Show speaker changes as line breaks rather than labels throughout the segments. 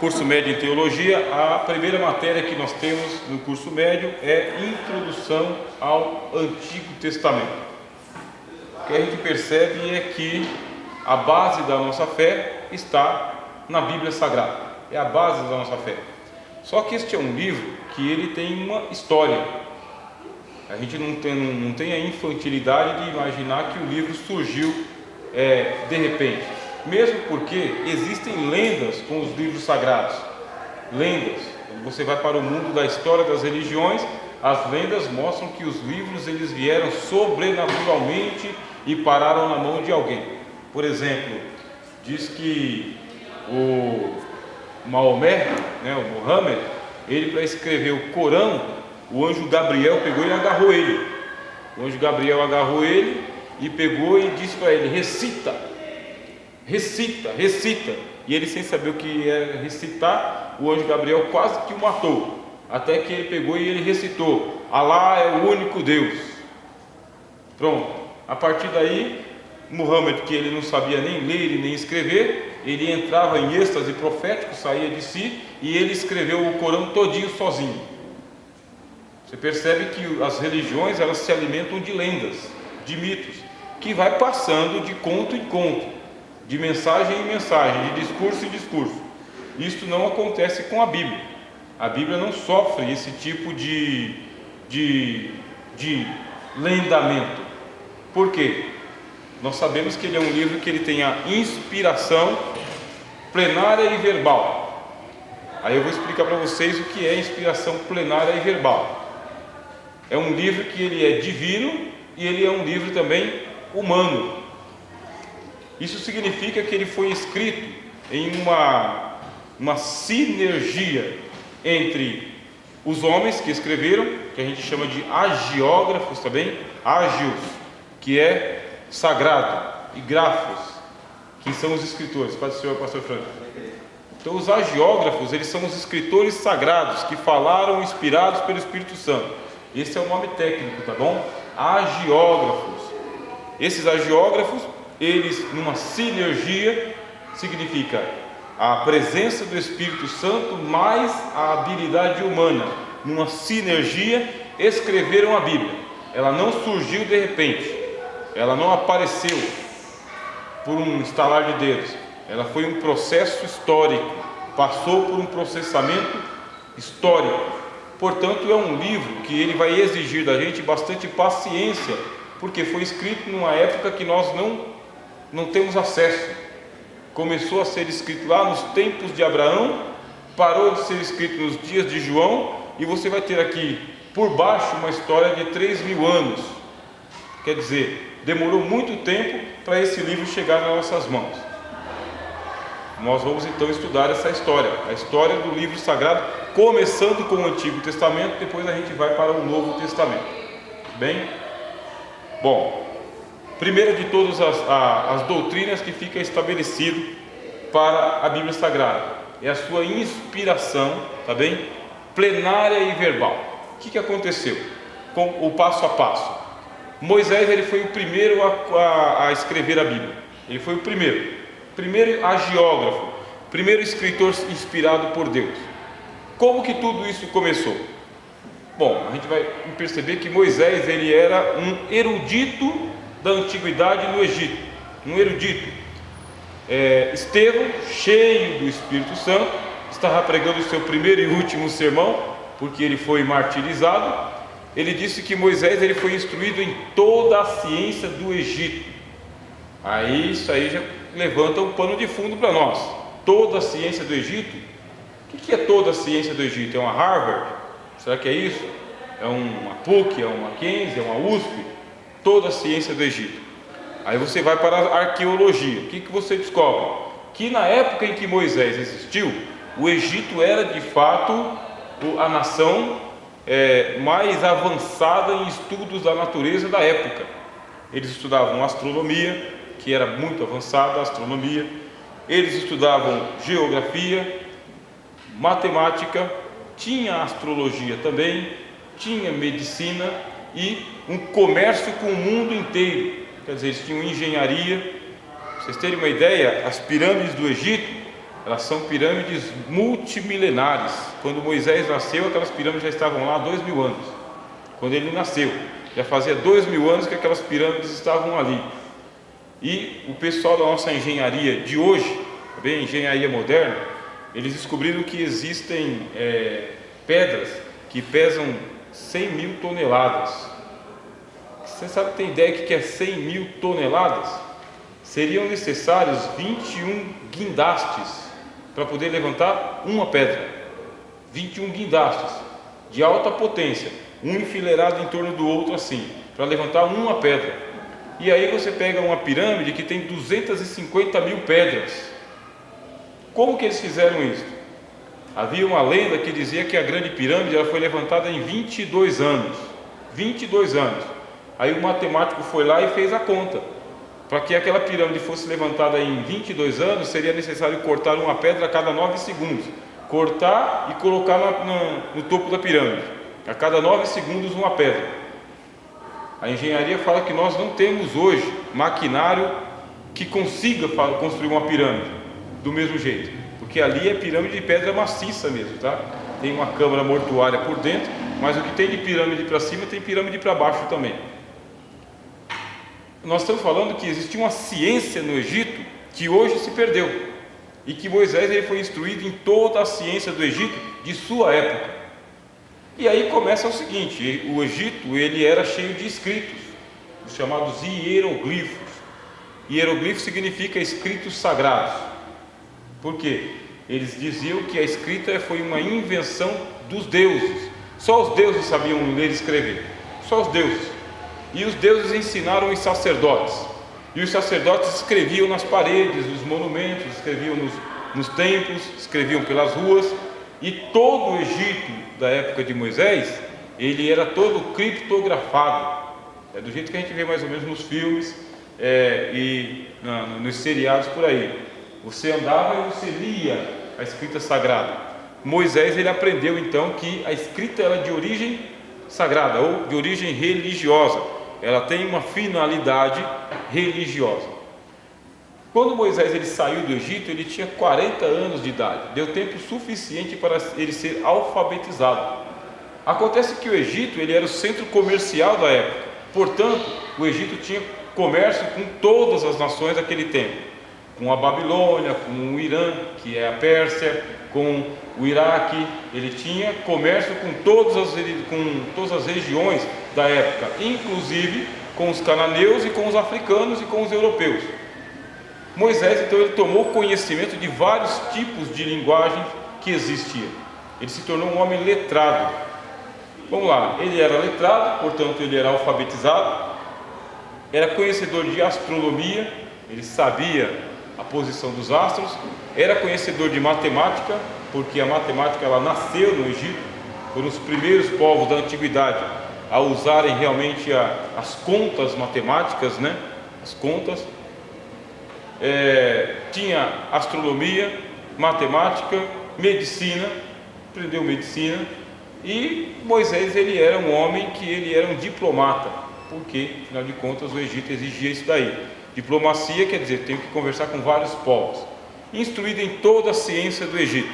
curso médio em teologia, a primeira matéria que nós temos no curso médio é Introdução ao Antigo Testamento. O que a gente percebe é que a base da nossa fé está na Bíblia Sagrada, é a base da nossa fé. Só que este é um livro que ele tem uma história. A gente não tem a infantilidade de imaginar que o livro surgiu de repente, mesmo porque existem lendas com os livros sagrados. Lendas, quando você vai para o mundo da história das religiões, as lendas mostram que os livros eles vieram sobrenaturalmente e pararam na mão de alguém. Por exemplo, diz que o Maomé, o Muhammad, ele, para escrever o Corão, o anjo Gabriel pegou e agarrou ele. O anjo Gabriel agarrou ele e pegou e disse para ele: recita, recita, recita. E ele, sem saber o que é recitar, o anjo Gabriel quase que o matou, até que ele pegou e ele recitou: Alá é o único Deus. Pronto. A partir daí, Muhammad, que ele não sabia nem ler e nem escrever, ele entrava em êxtase profético, saía de si, e ele escreveu o Corão todinho sozinho. Você percebe que as religiões elas se alimentam de lendas, de mitos, que vai passando de conto em conto, de mensagem em mensagem, de discurso em discurso. Isto não acontece com a Bíblia. A Bíblia não sofre esse tipo de lendamento. Por quê? Nós sabemos que ele é um livro que ele tem a inspiração plenária e verbal. Aí eu vou explicar para vocês o que é inspiração plenária e verbal. É um livro que ele é divino e ele é um livro também humano. Isso significa que ele foi escrito em uma sinergia entre os homens que escreveram, que a gente chama de agiógrafos também, ágios, que é sagrado, e grafos, que são os escritores. Pode ser o pastor Franco. Então os agiógrafos, eles são os escritores sagrados que falaram inspirados pelo Espírito Santo. Esse é o nome técnico, tá bom? Agiógrafos. Esses agiógrafos, eles numa sinergia, significa a presença do Espírito Santo mais a habilidade humana, numa sinergia, escreveram a Bíblia. Ela não surgiu de repente, ela não apareceu por um estalar de dedos, ela foi um processo histórico, passou por um processamento histórico. Portanto, é um livro que ele vai exigir da gente bastante paciência, porque foi escrito numa época que nós não temos acesso. Começou a ser escrito lá nos tempos de Abraão, parou de ser escrito nos dias de João, e você vai ter aqui por baixo uma história de 3.000 anos. Quer dizer, demorou muito tempo para esse livro chegar nas nossas mãos. Nós vamos então estudar essa história, a história do livro sagrado, começando com o Antigo Testamento, depois a gente vai para o Novo Testamento. Bem? Bom, primeira de todas as doutrinas que fica estabelecido para a Bíblia Sagrada é a sua inspiração, tá bem? Plenária e verbal. O que aconteceu com o passo a passo? Moisés ele foi o primeiro a escrever a Bíblia. Ele foi o primeiro agiógrafo, primeiro escritor inspirado por Deus. Como que tudo isso começou? Bom, a gente vai perceber que Moisés ele era um erudito da antiguidade no Egito, um erudito. Estevão, cheio do Espírito Santo, estava pregando o seu primeiro e último sermão, porque ele foi martirizado. Ele disse que Moisés ele foi instruído em toda a ciência do Egito. Aí isso aí já levanta um pano de fundo para nós. Toda a ciência do Egito. O que é toda a ciência do Egito? É uma Harvard? Será que é isso? É uma PUC? É uma Mackenzie? É uma USP? Toda a ciência do Egito. Aí você vai para a arqueologia. O que você descobre? Que na época em que Moisés existiu, o Egito era de fato a nação mais avançada em estudos da natureza da época. Eles estudavam astronomia, que era muito avançada a astronomia. Eles estudavam geografia, matemática, tinha astrologia também, tinha medicina e um comércio com o mundo inteiro. Quer dizer, eles tinham engenharia. Pra vocês terem uma ideia, as pirâmides do Egito, Elas são pirâmides multimilenares. Quando Moisés nasceu, aquelas pirâmides já estavam lá há 2000 anos. Quando ele nasceu, já fazia 2000 anos que aquelas pirâmides estavam ali. E o pessoal da nossa engenharia de hoje, bem, engenharia moderna, eles descobriram que existem pedras que pesam 100 mil toneladas. Você sabe, tem ideia do que é 100 mil toneladas? Seriam necessários 21 guindastes para poder levantar uma pedra. 21 guindastes de alta potência, um enfileirado em torno do outro assim, para levantar uma pedra. E aí você pega uma pirâmide que tem 250 mil pedras. Como que eles fizeram isso? Havia uma lenda que dizia que a grande pirâmide ela foi levantada em 22 anos. 22 anos. Aí o matemático foi lá e fez a conta. Para que aquela pirâmide fosse levantada em 22 anos, seria necessário cortar uma pedra a cada 9 segundos. Cortar e colocar no topo da pirâmide. A cada 9 segundos uma pedra. A engenharia fala que nós não temos hoje maquinário que consiga construir uma pirâmide do mesmo jeito. Porque ali é pirâmide de pedra maciça mesmo, tá? Tem uma câmara mortuária por dentro, mas o que tem de pirâmide para cima, tem pirâmide para baixo também. Nós estamos falando que existia uma ciência no Egito que hoje se perdeu. E que Moisés ele foi instruído em toda a ciência do Egito de sua época. E aí começa o seguinte: o Egito ele era cheio de escritos, os chamados hieroglifos. Hieroglifo significa escritos sagrados. Por quê? Eles diziam que a escrita foi uma invenção dos deuses. Só os deuses sabiam ler e escrever. Só os deuses. E os deuses ensinaram os sacerdotes. E os sacerdotes escreviam nas paredes, nos monumentos, escreviam nos templos, escreviam pelas ruas. E todo o Egito da época de Moisés, ele era todo criptografado. É do jeito que a gente vê mais ou menos nos filmes e nos seriados por aí. Você andava e você lia a escrita sagrada. Moisés ele aprendeu então que a escrita era de origem sagrada ou de origem religiosa. Ela tem uma finalidade religiosa. Quando Moisés ele saiu do Egito, ele tinha 40 anos de idade. Deu tempo suficiente para ele ser alfabetizado. Acontece que o Egito ele era o centro comercial da época. Portanto, o Egito tinha comércio com todas as nações daquele tempo. Com a Babilônia, com o Irã, que é a Pérsia, com o Iraque. Ele tinha comércio com todas as regiões da época, inclusive com os cananeus e com os africanos e com os europeus. Moisés então ele tomou conhecimento de vários tipos de linguagem que existia. Ele se tornou um homem letrado. Vamos lá, ele era letrado, portanto ele era alfabetizado, era conhecedor de astronomia, ele sabia a posição dos astros, era conhecedor de matemática, porque a matemática ela nasceu no Egito, foram os primeiros povos da antiguidade a usarem realmente as contas matemáticas, né? As contas. Tinha astronomia, matemática, medicina, aprendeu medicina. E Moisés ele era um homem que ele era um diplomata, porque afinal de contas o Egito exigia isso daí. Diplomacia quer dizer, tenho que conversar com vários povos. Instruído em toda a ciência do Egito.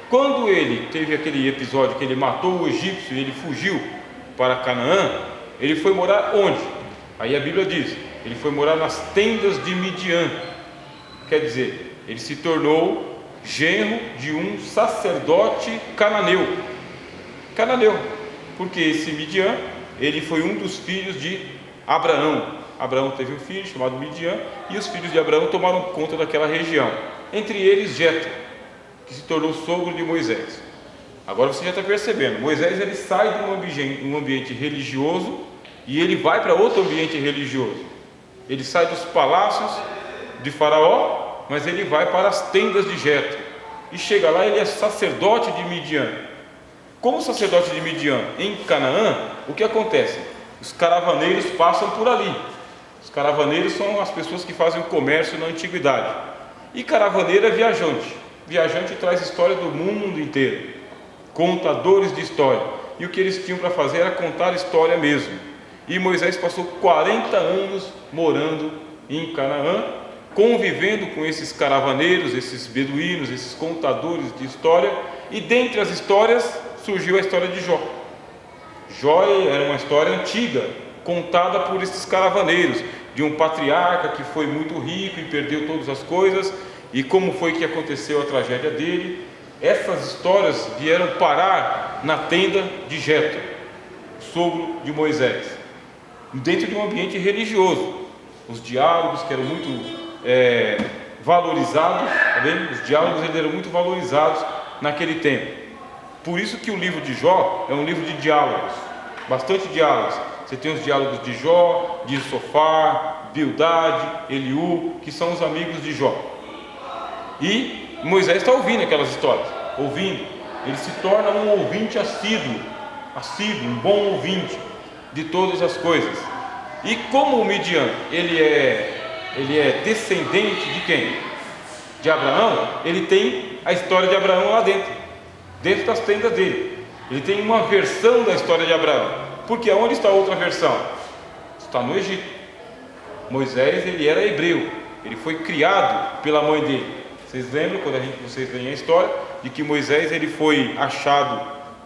Quando ele teve aquele episódio que ele matou o egípcio e ele fugiu para Canaã, ele foi morar onde? Aí a Bíblia diz, ele foi morar nas tendas de Midian. Quer dizer, ele se tornou genro de um sacerdote cananeu. Cananeu, porque esse Midian, ele foi um dos filhos de Abraão. Abraão teve um filho chamado Midian, e os filhos de Abraão tomaram conta daquela região. Entre eles Jetro, que se tornou sogro de Moisés. Agora você já está percebendo, Moisés ele sai de um ambiente religioso e ele vai para outro ambiente religioso. Ele sai dos palácios de Faraó, mas ele vai para as tendas de Jetro. E chega lá, ele é sacerdote de Midian. Como sacerdote de Midian em Canaã, o que acontece? Os caravaneiros passam por ali. Os caravaneiros são as pessoas que fazem o comércio na antiguidade. E caravaneiro é viajante. Viajante traz história do mundo inteiro. Contadores de história. E o que eles tinham para fazer era contar história mesmo. E Moisés passou 40 anos morando em Canaã. convivendo com esses caravaneiros, esses beduínos, esses contadores de história, e dentre as histórias surgiu a história de Jó. Jó era uma história antiga, contada por esses caravaneiros, de um patriarca que foi muito rico e perdeu todas as coisas, e como foi que aconteceu a tragédia dele. Essas histórias vieram parar na tenda de Jetro, sogro de Moisés, dentro de um ambiente religioso. Os diálogos que eram muito valorizados, tá vendo? Os diálogos eram muito valorizados naquele tempo. Por isso que o livro de Jó é um livro de diálogos, bastante diálogos. Você tem os diálogos de Jó, de Sofar, Bildade, Eliú, que são os amigos de Jó. E Moisés está ouvindo aquelas histórias, ele se torna um ouvinte assíduo, um bom ouvinte de todas as coisas. E como o Midian, ele é descendente de quem? De Abraão. Ele tem a história de Abraão lá dentro das tendas dele. Ele tem uma versão da história de Abraão. Porque onde está a outra versão? Está no Egito. Moisés, ele era hebreu, ele foi criado pela mãe dele. Vocês lembram quando vocês veem a história de que Moisés, ele foi achado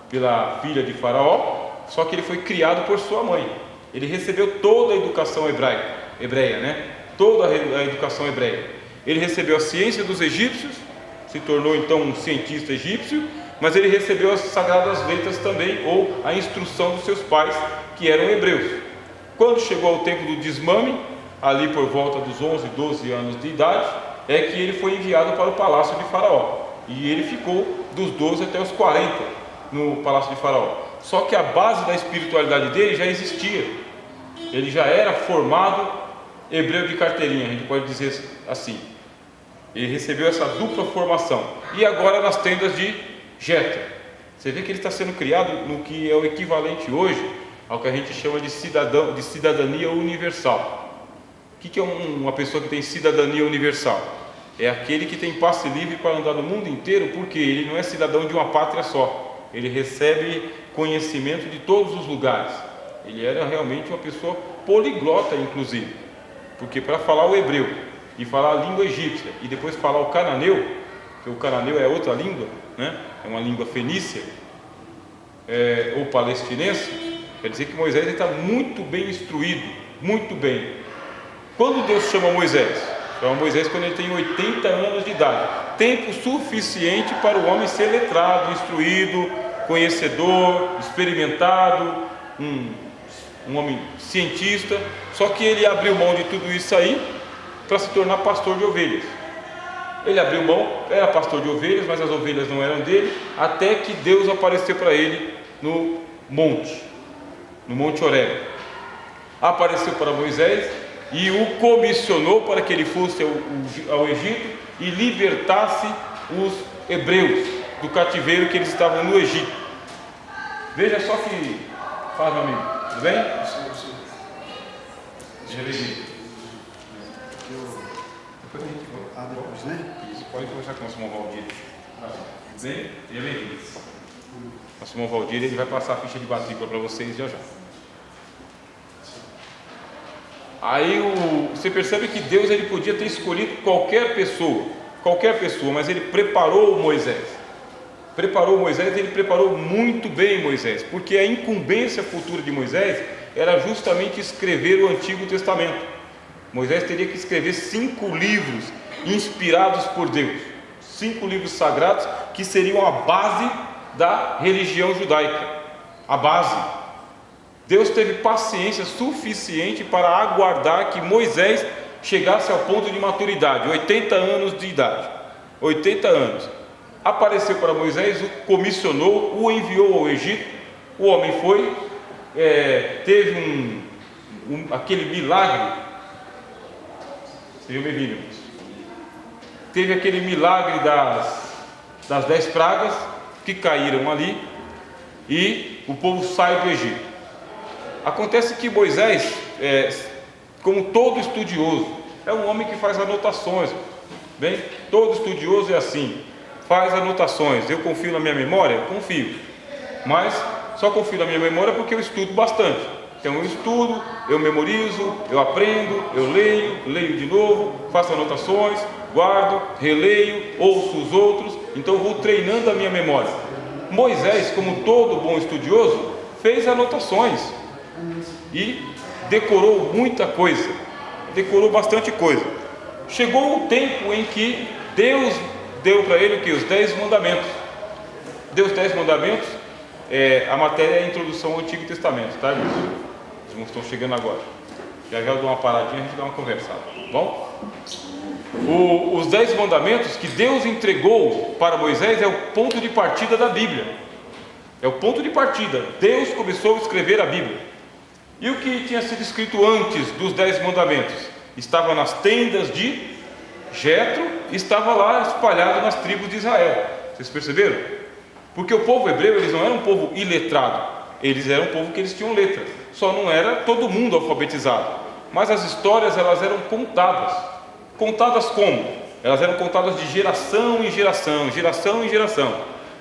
pela filha de Faraó, só que ele foi criado por sua mãe. Ele recebeu toda a educação hebreia, né? Toda a educação hebreia. Ele recebeu a ciência dos egípcios, se tornou então um cientista egípcio, mas ele recebeu as sagradas letras também, ou a instrução dos seus pais, que eram hebreus. Quando chegou ao tempo do desmame, ali por volta dos 11, 12 anos de idade, é que ele foi enviado para o palácio de Faraó. E ele ficou dos 12 até os 40 no palácio de Faraó. Só que a base da espiritualidade dele já existia. Ele já era formado hebreu de carteirinha, a gente pode dizer assim. Ele recebeu essa dupla formação. E agora nas tendas de Jetro. Você vê que ele está sendo criado no que é o equivalente hoje ao que a gente chama de cidadania universal. O que é uma pessoa que tem cidadania universal? É aquele que tem passe livre para andar no mundo inteiro, porque ele não é cidadão de uma pátria só. Ele recebe conhecimento de todos os lugares. Ele era realmente uma pessoa poliglota, inclusive, porque para falar o hebreu e falar a língua egípcia e depois falar o cananeu, que o cananeu é outra língua, né? É uma língua fenícia, ou palestinense, quer dizer que Moisés está muito bem instruído, muito bem. Quando Deus chama Moisés quando ele tem 80 anos de idade, tempo suficiente para o homem ser letrado, instruído, conhecedor, experimentado, um homem cientista. Só que ele abriu mão de tudo isso aí para se tornar pastor de ovelhas. Ele abriu mão, era pastor de ovelhas, mas as ovelhas não eram dele, até que Deus apareceu para ele no monte Horebe. Apareceu para Moisés e o comissionou para que ele fosse ao Egito e libertasse os hebreus do cativeiro que eles estavam no Egito. Veja só que faz, meu amigo, tudo bem? Depois a gente depois, né? Isso, pode conversar com o nosso irmão Valdir. Bem? Seja bem-vindo. Nosso irmão Valdir, ele vai passar a ficha de matrícula para vocês já. Aí você percebe que Deus, ele podia ter escolhido qualquer pessoa, mas ele preparou Moisés. Ele preparou muito bem Moisés, porque a incumbência futura de Moisés era justamente escrever o Antigo Testamento. Moisés teria que escrever 5 livros inspirados por Deus, 5 livros sagrados que seriam a base da religião judaica, a base. Deus teve paciência suficiente para aguardar que Moisés chegasse ao ponto de maturidade, 80 anos de idade, 80 anos. Apareceu para Moisés, o comissionou, o enviou ao Egito. O homem foi, teve aquele milagre. Sejam bem-vindos. Teve aquele milagre das 10 pragas que caíram ali e o povo sai do Egito. Acontece que Moisés, como todo estudioso, é um homem que faz anotações. Bem, todo estudioso é assim, faz anotações. Eu confio na minha memória? Confio, mas só confio na minha memória porque eu estudo bastante. Então eu estudo, eu memorizo, eu aprendo, eu leio de novo, faço anotações, guardo, releio, ouço os outros, então eu vou treinando a minha memória. Moisés, como todo bom estudioso, fez anotações e decorou muita coisa, decorou bastante coisa. Chegou o tempo em que Deus deu para ele o que? Os 10 mandamentos. Deu os 10 mandamentos, a matéria é a introdução ao Antigo Testamento, tá, irmãos? Os irmãos estão chegando agora. Já eu dou uma paradinha, a gente dá uma conversada, tá bom? Os 10 mandamentos que Deus entregou para Moisés é o ponto de partida da Bíblia. É o ponto de partida. Deus começou a escrever a Bíblia. E o que tinha sido escrito antes dos 10 mandamentos? Estava nas tendas de Jetro, estava lá espalhado nas tribos de Israel. Vocês perceberam? Porque o povo hebreu, eles não eram um povo iletrado, eles eram um povo que eles tinham letra, só não era todo mundo alfabetizado. Mas as histórias, elas eram contadas. Contadas como? Elas eram contadas de geração em geração, geração em geração.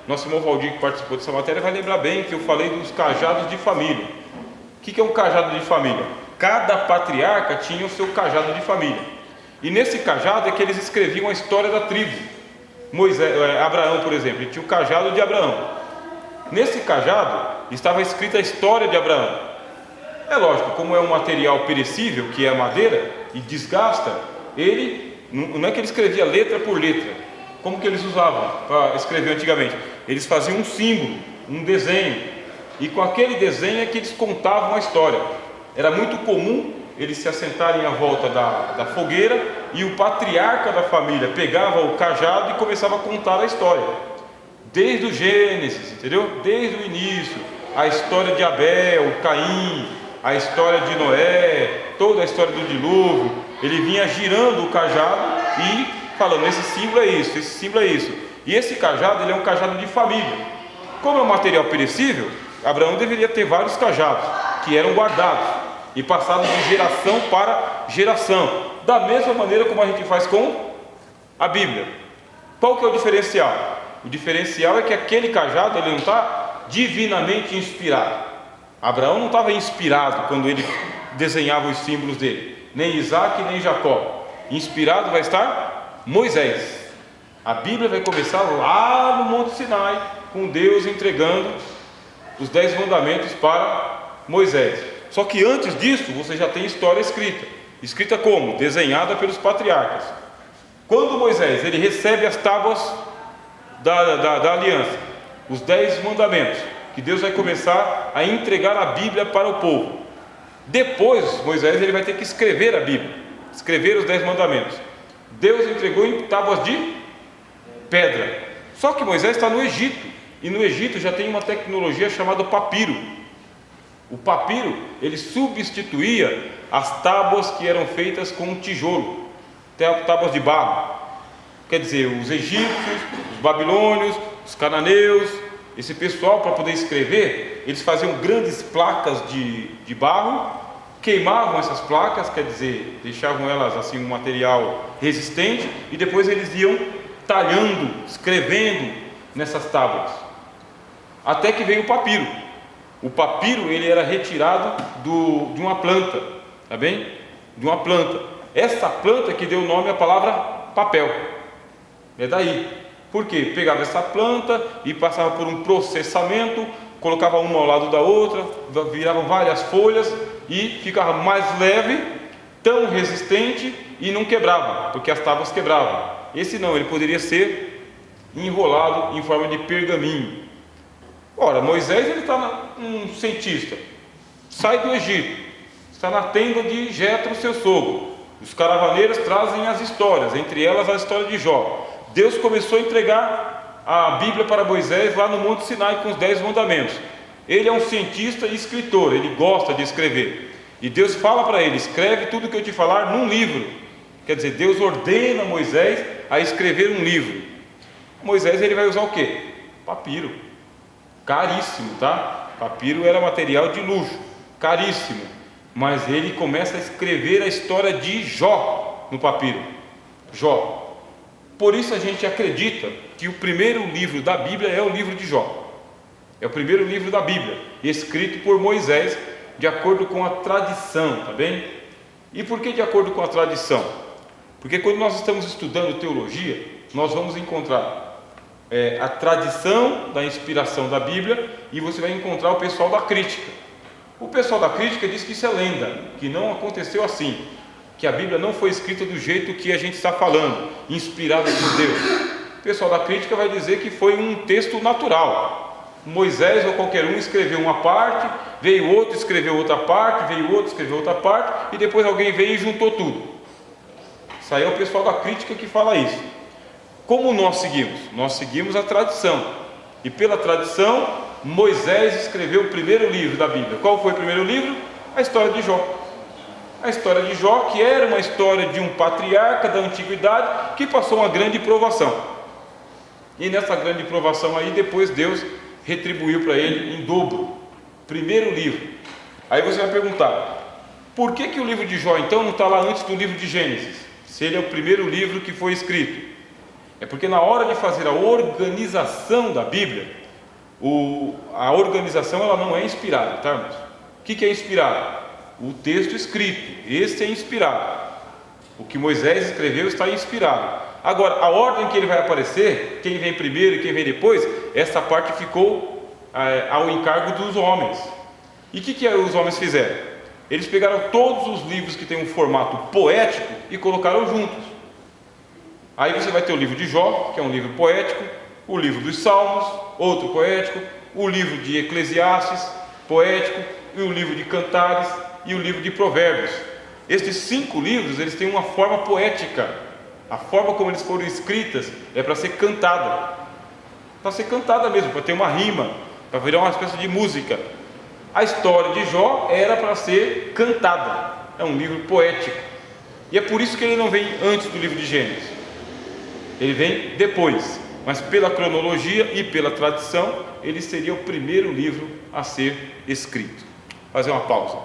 Nosso irmão Valdir, que participou dessa matéria, vai lembrar bem que eu falei dos cajados de família. O que é um cajado de família? Cada patriarca tinha o seu cajado de família, e nesse cajado é que eles escreviam a história da tribo. Abraão, por exemplo, ele tinha o cajado de Abraão. Nesse cajado estava escrita a história de Abraão. É lógico, como é um material perecível, que é a madeira, e desgasta, não é que ele escrevia letra por letra. Como que eles usavam para escrever antigamente? Eles faziam um símbolo, um desenho, e com aquele desenho é que eles contavam a história. Era muito comum eles se assentarem à volta da fogueira, e o patriarca da família pegava o cajado e começava a contar a história, desde o Gênesis, entendeu? Desde o início, a história de Abel, Caim, a história de Noé, toda a história do dilúvio. Ele vinha girando o cajado e falando: esse símbolo é isso, esse símbolo é isso. E esse cajado, ele é um cajado de família. Como é um material perecível, Abraão deveria ter vários cajados que eram guardados e passados de geração para geração, da mesma maneira como a gente faz com a Bíblia. Qual que é o diferencial? O diferencial é que aquele cajado, ele não está divinamente inspirado. Abraão não estava inspirado quando ele desenhava os símbolos dele, nem Isaac nem Jacó. Inspirado vai estar Moisés. A Bíblia vai começar lá no Monte Sinai, com Deus entregando os 10 mandamentos para Moisés. Só que antes disso, você já tem história escrita. Escrita como? Desenhada pelos patriarcas. Quando Moisés ele recebe as tábuas da aliança, os 10 mandamentos, que Deus vai começar a entregar a Bíblia para o povo. Depois, Moisés ele vai ter que escrever a Bíblia, escrever os 10 mandamentos. Deus entregou em tábuas de pedra. Só que Moisés está no Egito, e no Egito já tem uma tecnologia chamada papiro. O papiro, ele substituía as tábuas que eram feitas com tijolo, tábuas de barro. Quer dizer, os egípcios, os babilônios, os cananeus, esse pessoal, para poder escrever, eles faziam grandes placas de barro, queimavam essas placas, quer dizer, deixavam elas assim um material resistente, e depois eles iam talhando, escrevendo nessas tábuas, até que veio o papiro. O papiro, ele era retirado de uma planta, tá bem? De uma planta. Essa planta que deu o nome à palavra papel. É daí. Por quê? Pegava essa planta e passava por um processamento, colocava uma ao lado da outra, viravam várias folhas e ficava mais leve, tão resistente e não quebrava, porque as tábuas quebravam. Esse não, ele poderia ser enrolado em forma de pergaminho. Ora, Moisés, ele está um cientista, sai do Egito, está na tenda de Jetro, seu sogro. Os caravaneiros trazem as histórias, entre elas a história de Jó. Deus começou a entregar a Bíblia para Moisés lá no Monte Sinai com os 10 mandamentos. Ele é um cientista e escritor, ele gosta de escrever. E Deus fala para ele: escreve tudo que eu te falar num livro. Quer dizer, Deus ordena Moisés a escrever um livro. Moisés, ele vai usar o quê? Papiro. Caríssimo, tá? Papiro era material de luxo, caríssimo. Mas ele começa a escrever a história de Jó no papiro. Jó. Por isso a gente acredita que o primeiro livro da Bíblia é o livro de Jó. É o primeiro livro da Bíblia, escrito por Moisés, de acordo com a tradição, tá bem? E por que de acordo com a tradição? Porque quando nós estamos estudando teologia, nós vamos encontrar a tradição da inspiração da Bíblia, e você vai encontrar o pessoal da crítica. O pessoal da crítica diz que isso é lenda, que não aconteceu assim, que a Bíblia não foi escrita do jeito que a gente está falando, inspirada por Deus. O pessoal da crítica vai dizer que foi um texto natural. Moisés ou qualquer um escreveu uma parte, veio outro, escreveu outra parte, veio outro, escreveu outra parte, e depois alguém veio e juntou tudo. Isso aí é o pessoal da crítica que fala isso. Como nós seguimos? Nós seguimos a tradição. E pela tradição, Moisés escreveu o primeiro livro da Bíblia. Qual foi o primeiro livro? A história de Jó. A história de Jó, que era uma história de um patriarca da antiguidade que passou uma grande provação. E nessa grande provação aí, depois Deus retribuiu para ele em dobro. Primeiro livro. Aí você vai perguntar, por que o livro de Jó então não está lá antes do livro de Gênesis? Se ele é o primeiro livro que foi escrito. É porque na hora de fazer a organização da Bíblia, a organização ela não é inspirada, tá, irmãos? O que é inspirado? O texto escrito, esse é inspirado. O que Moisés escreveu está inspirado. Agora, a ordem que ele vai aparecer, quem vem primeiro e quem vem depois, essa parte ficou ao encargo dos homens. E o que os homens fizeram? Eles pegaram todos os livros que têm um formato poético e colocaram juntos. Aí você vai ter o livro de Jó, que é um livro poético, o livro dos Salmos, outro poético, o livro de Eclesiastes, poético, e o livro de Cantares e o livro de Provérbios. Estes 5 livros, eles têm uma forma poética. A forma como eles foram escritas é para ser cantada. Para ser cantada mesmo, para ter uma rima, para virar uma espécie de música. A história de Jó era para ser cantada. É um livro poético. E é por isso que ele não vem antes do livro de Gênesis. Ele vem depois, mas pela cronologia e pela tradição, ele seria o primeiro livro a ser escrito. Vou fazer uma pausa.